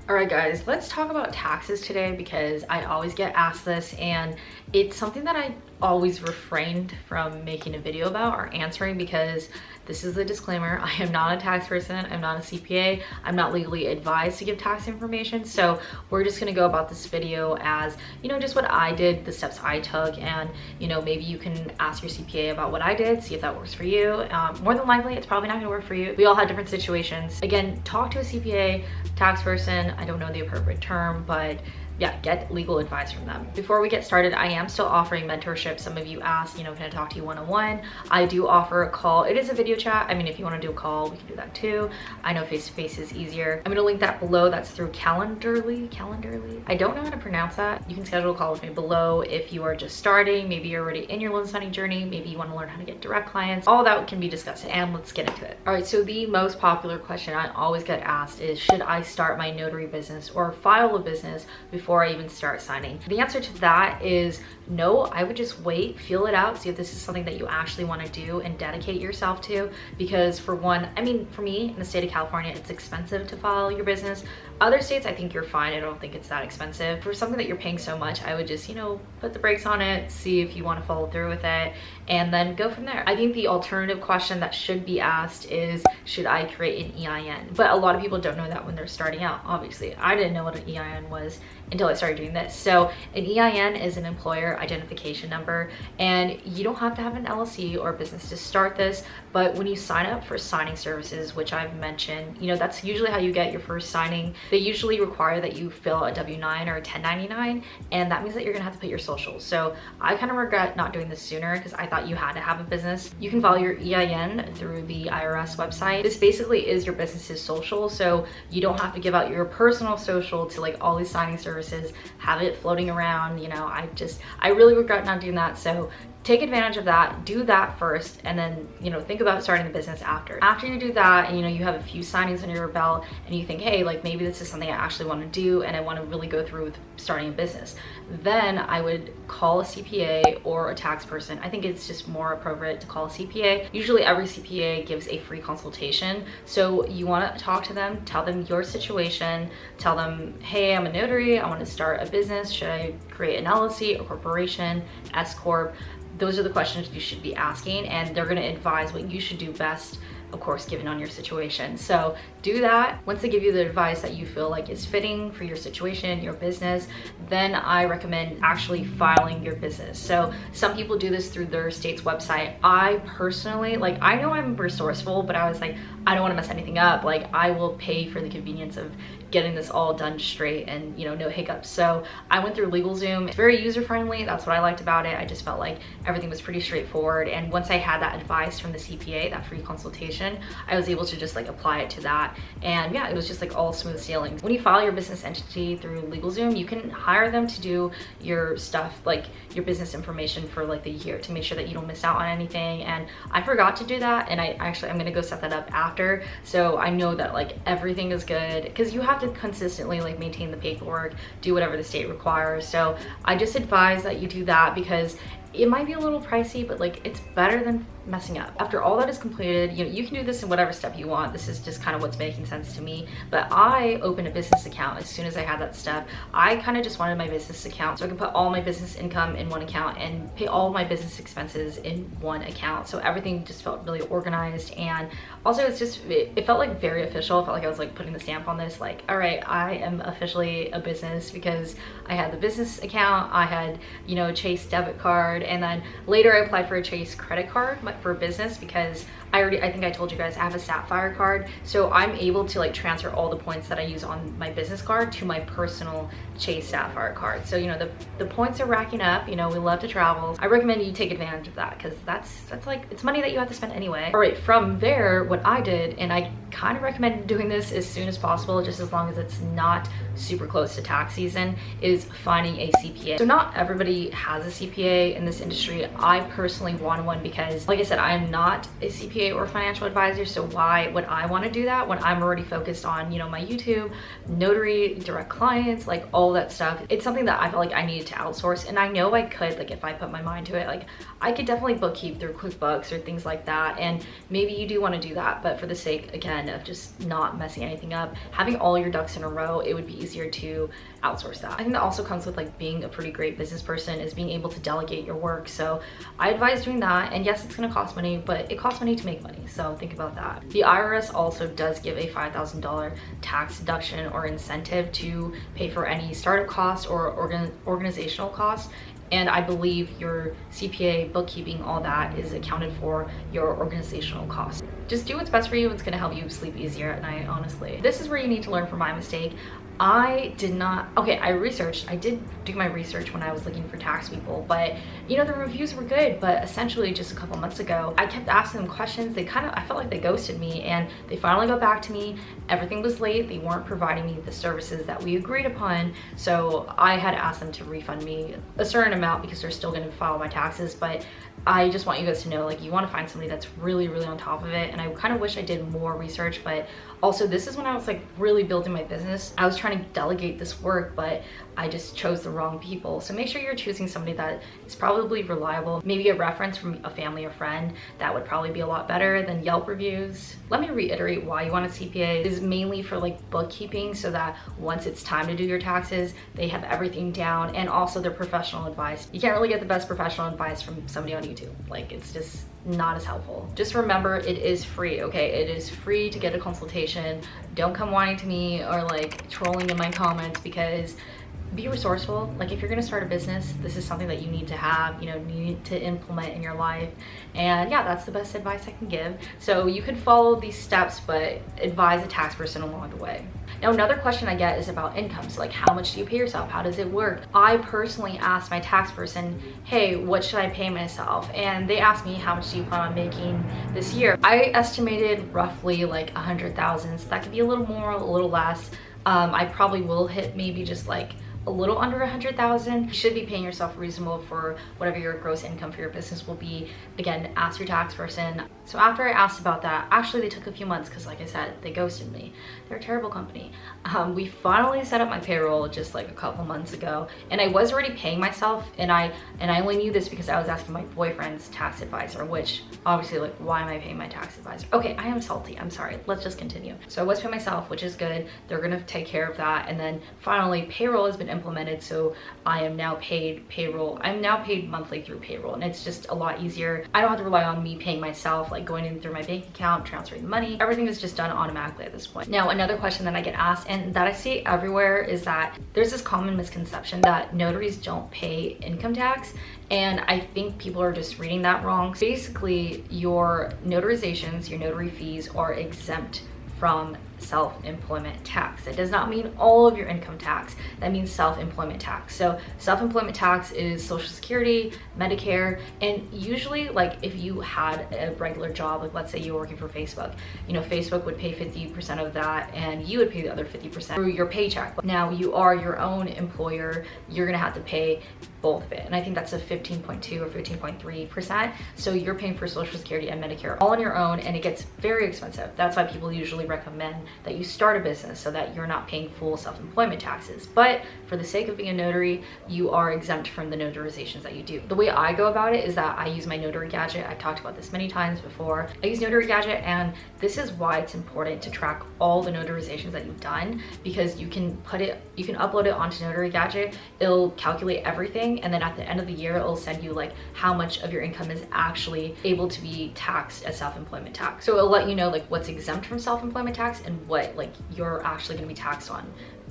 All right, guys, let's talk about taxes today because I always get asked this and it's something that I always refrained from making a video about or answering because this is the disclaimer. I am not a tax person. I'm not a CPA. I'm not legally advised to give tax information. So we're just gonna go about this video as, just what I did, the steps I took, and, maybe you can ask your CPA about what I did, see if that works for you. More than likely, it's probably not gonna work for you. We all have different situations. Again, talk to a CPA, tax person. I don't know the appropriate term, but yeah, get legal advice from them. Before we get started, I am still offering mentorship. Some of you asked, can I talk to you one-on-one? I do offer a call. It is a video chat. I mean, if you want to do a call, we can do that too. I know face-to-face is easier. I'm going to link that below. That's through Calendly. I don't know how to pronounce that. You can schedule a call with me below if you are just starting. Maybe you're already in your loan signing journey. Maybe you want to learn how to get direct clients. All that can be discussed, and let's get into it. All right, so the most popular question I always get asked is, should I start my notary business or file a business before I even start signing? The answer to that is no. I would just wait, feel it out, see if this is something that you actually want to do and dedicate yourself to. Because for one, I mean, for me in the state of California, it's expensive to file your business. Other states, I think you're fine. I don't think it's that expensive. For something that you're paying so much, I would just, put the brakes on it, see if you want to follow through with it, and then go from there. I think the alternative question that should be asked is, should I create an EIN? But a lot of people don't know that when they're starting out, obviously. I didn't know what an EIN was until I started doing this. So an EIN is an employer identification number, and you don't have to have an LLC or business to start this, but when you sign up for signing services, which I've mentioned, that's usually how you get your first signing. They usually require that you fill a W-9 or a 1099, and that means that you're gonna have to put your socials. So I kind of regret not doing this sooner because I thought you had to have a business. You can file your EIN through the IRS website. This basically is your business's social, so you don't have to give out your personal social to like all these signing services, have it floating around. I really regret not doing that. So take advantage of that, do that first, and then, think about starting the business after. After you do that, and you have a few signings under your belt, and you think, hey, like maybe this is something I actually want to do, and I want to really go through with starting a business, then I would call a CPA or a tax person. I think it's just more appropriate to call a CPA. Usually every CPA gives a free consultation. So you want to talk to them, tell them your situation, tell them, hey, I'm a notary, I want to start a business. Should I create an LLC, a corporation, S Corp? Those are the questions you should be asking, and they're going to advise what you should do best, of course, given on your situation. So do that. Once they give you the advice that you feel like is fitting for your situation, your business, then I recommend actually filing your business. So some people do this through their state's website. I personally, I know I'm resourceful, but I was like, I don't want to mess anything up. I will pay for the convenience of getting this all done straight and, no hiccups. So I went through LegalZoom. It's very user-friendly. That's what I liked about it. I just felt like everything was pretty straightforward. And once I had that advice from the CPA, that free consultation, I was able to just apply it to that. And yeah, it was just all smooth sailing. When you file your business entity through LegalZoom, you can hire them to do your stuff, your business information for the year, to make sure that you don't miss out on anything. And I forgot to do that, and I'm gonna go set that up after, so I know that everything is good, because you have to consistently maintain the paperwork, do whatever the state requires. So I just advise that you do that, because it might be a little pricey, but it's better than messing up. After all that is completed, you can do this in whatever step you want. This is just kind of what's making sense to me. But I opened a business account as soon as I had that step. I kind of just wanted my business account so I can put all my business income in one account and pay all my business expenses in one account. So everything just felt really organized, and also it felt very official. It felt like I was putting the stamp on this, all right, I am officially a business, because I had the business account, I had a Chase debit card, and then later I applied for a Chase credit card for business, because I think I told you guys I have a Sapphire card, so I'm able to transfer all the points that I use on my business card to my personal Chase Sapphire card. So the points are racking up. We love to travel. I recommend you take advantage of that, because that's it's money that you have to spend anyway. All right, from there, what I did, and I kind of recommend doing this as soon as possible, just as long as it's not super close to tax season, is finding a CPA. So not everybody has a CPA in this industry. I personally want one because, like I said, I'm not a CPA CPA or financial advisor, so why would I want to do that when I'm already focused on, you know, my YouTube, notary, direct clients, like all that stuff. It's something that I felt like I needed to outsource, and I know I could, like if I put my mind to it, like I could definitely bookkeep through QuickBooks or things like that, and maybe you do want to do that, but for the sake, again, of just not messing anything up, having all your ducks in a row, it would be easier to outsource that. I think that also comes with like being a pretty great business person, is being able to delegate your work. So I advise doing that, and yes, it's going to cost money, but it costs money to make money, so think about that. The IRS also does give a $5,000 tax deduction or incentive to pay for any startup costs or organizational costs, and I believe your CPA, bookkeeping, all that is accounted for your organizational costs. Just do what's best for you. It's going to help you sleep easier at night, honestly. This is where you need to learn from my mistake. I did I did do my research when I was looking for tax people, but you know, the reviews were good, but essentially just a couple months ago, I kept asking them questions. I felt like they ghosted me, and they finally got back to me. Everything was late. They weren't providing me the services that we agreed upon. So I had asked them to refund me a certain amount because they're still going to file my taxes. But I just want you guys to know, like, you want to find somebody that's really, really on top of it. And I kind of wish I did more research, but also this is when I was like really building my business. I was trying to delegate this work, but I just chose the wrong people. So make sure you're choosing somebody that is probably reliable, maybe a reference from a family or friend. That would probably be a lot better than Yelp reviews. Let me reiterate why you want a CPA. It is mainly for like bookkeeping, so that once it's time to do your taxes, they have everything down, and also their professional advice. You can't really get the best professional advice from somebody on YouTube. Like, it's just not as helpful. Just remember, it is free, okay? It is free to get a consultation. Don't come whining to me or like trolling in my comments, because be resourceful. Like, if you're gonna start a business, this is something that you need to have, you know, need to implement in your life. And yeah, that's the best advice I can give. So you could follow these steps, but advise a tax person along the way. Now, another question I get is about income. So like, how much do you pay yourself? How does it work? I personally asked my tax person, hey, what should I pay myself? And they asked me, how much do you plan on making this year? I estimated roughly like 100,000. So that could be a little more, a little less. I probably will hit maybe just like a little under 100,000. You should be paying yourself reasonable for whatever your gross income for your business will be. Again, ask your tax person. So after I asked about that, actually they took a few months, because like I said, they ghosted me. They're a terrible company. We finally set up my payroll just like a couple months ago, and I was already paying myself, and I only knew this because I was asking my boyfriend's tax advisor, which obviously, like, why am I paying my tax advisor? Okay, I am salty, I'm sorry, let's just continue. So I was paying myself, which is good. They're gonna take care of that. And then finally payroll has been implemented, so I am now paid payroll. I'm now paid monthly through payroll, and it's just a lot easier. I don't have to rely on me paying myself, like going in through my bank account, transferring the money. Everything is just done automatically at this point. Now, another question that I get asked, and that I see everywhere, is that there's this common misconception that notaries don't pay income tax. And I think people are just reading that wrong. Basically, your notarizations, your notary fees are exempt from self-employment tax. That does not mean all of your income tax. That means self-employment tax. So self-employment tax is Social Security, Medicare, and usually, like, if you had a regular job, like let's say you were working for Facebook, you know, Facebook would pay 50% of that, and you would pay the other 50% through your paycheck. Now you are your own employer, you're gonna have to pay both of it, and I think that's a 15.2 or 15.3%. So you're paying for Social Security and Medicare all on your own, and it gets very expensive. That's why people usually recommend that you start a business, so that you're not paying full self-employment taxes. But for the sake of being a notary, you are exempt from the notarizations that you do. The way I go about it is that I use my Notary Gadget. I've talked about this many times before. I use Notary Gadget, and this is why it's important to track all the notarizations that you've done, because you can upload it onto Notary Gadget. It'll calculate everything, and then at the end of the year, it'll send you like how much of your income is actually able to be taxed as self-employment tax. So it'll let you know like what's exempt from self-employment tax and what like you're actually going to be taxed on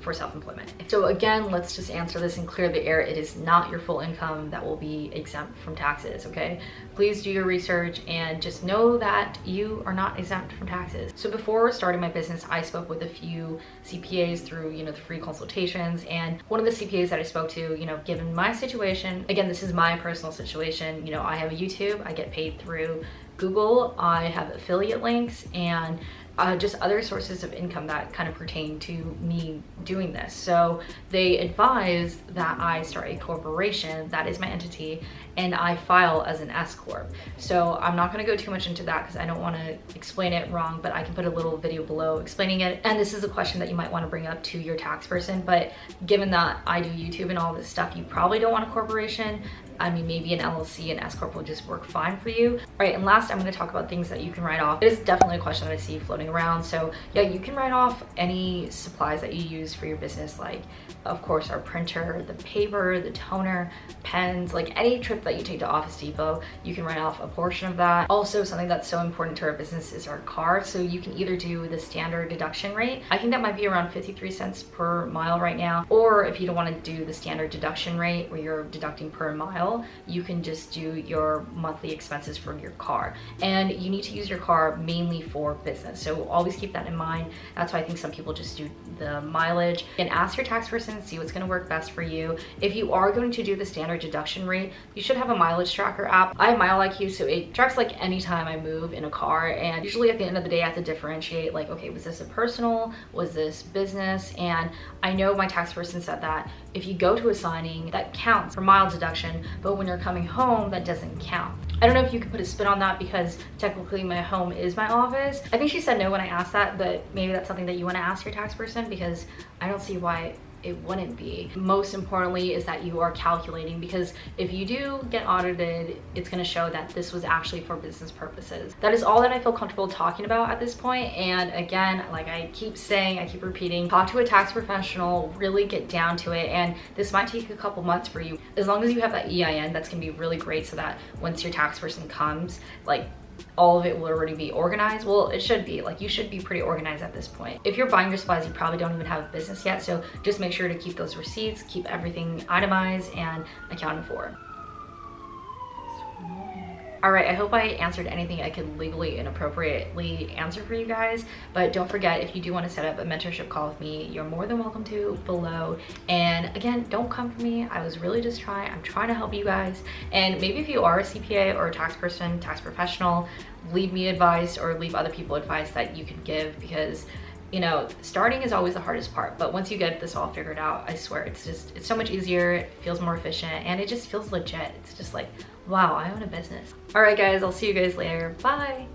for self-employment. So again, let's just answer this and clear the air. It is not your full income that will be exempt from taxes, okay? Please do your research and just know that you are not exempt from taxes. So before starting my business, I spoke with a few CPAs through, you know, the free consultations. And one of the CPAs that I spoke to, you know, given my situation, again, this is my personal situation, you know, I have a YouTube, I get paid through Google, I have affiliate links, and just other sources of income that kind of pertain to me doing this. So they advise that I start a corporation, that is my entity, and I file as an S Corp. So I'm not gonna go too much into that because I don't wanna explain it wrong, but I can put a little video below explaining it. And this is a question that you might wanna bring up to your tax person, but given that I do YouTube and all this stuff, you probably don't want a corporation. I mean, maybe an LLC and S Corp will just work fine for you. All right, and last, I'm gonna talk about things that you can write off. It is definitely a question that I see floating around. So yeah, you can write off any supplies that you use for your business, like of course our printer, the paper, the toner, pens, like any trip that you take to Office Depot, you can write off a portion of that. Also, something that's so important to our business is our car. So you can either do the standard deduction rate. I think that might be around 53 cents per mile right now. Or if you don't wanna do the standard deduction rate where you're deducting per mile, you can just do your monthly expenses for your car. And you need to use your car mainly for business. So always keep that in mind. That's why I think some people just do the mileage. And ask your tax person, see what's gonna work best for you. If you are going to do the standard deduction rate, you should have a mileage tracker app. I have Mile IQ, so it tracks like anytime I move in a car. And usually at the end of the day, I have to differentiate like, okay, was this a personal? Was this business? And I know my tax person said that if you go to a signing, that counts for mile deduction, but when you're coming home, that doesn't count. I don't know if you could put a spin on that because technically my home is my office. I think she said no when I asked that, but maybe that's something that you want to ask your tax person because I don't see why it wouldn't be. Most importantly is that you are calculating, because if you do get audited, it's going to show that this was actually for business purposes. That is all that I feel comfortable talking about at this point. And again, like I keep saying, I keep repeating, talk to a tax professional, really get down to it. And this might take a couple months for you. As long as you have that EIN, that's going to be really great, so that once your tax person comes, like all of it will already be organized. Well, it should be. Like, you should be pretty organized at this point. If you're buying your supplies, you probably don't even have a business yet, so just make sure to keep those receipts, keep everything itemized and accounted for. All right, I hope I answered anything I could legally and appropriately answer for you guys, but don't forget, if you do want to set up a mentorship call with me, you're more than welcome to below. And again, don't come for me. I was really just I'm trying to help you guys. And maybe if you are a CPA or a tax person, tax professional, leave me advice or leave other people advice that you could give, because you know, starting is always the hardest part, but once you get this all figured out, I swear it's so much easier, it feels more efficient, and it just feels legit. It's just like, wow, I own a business. All right guys, I'll see you guys later. Bye.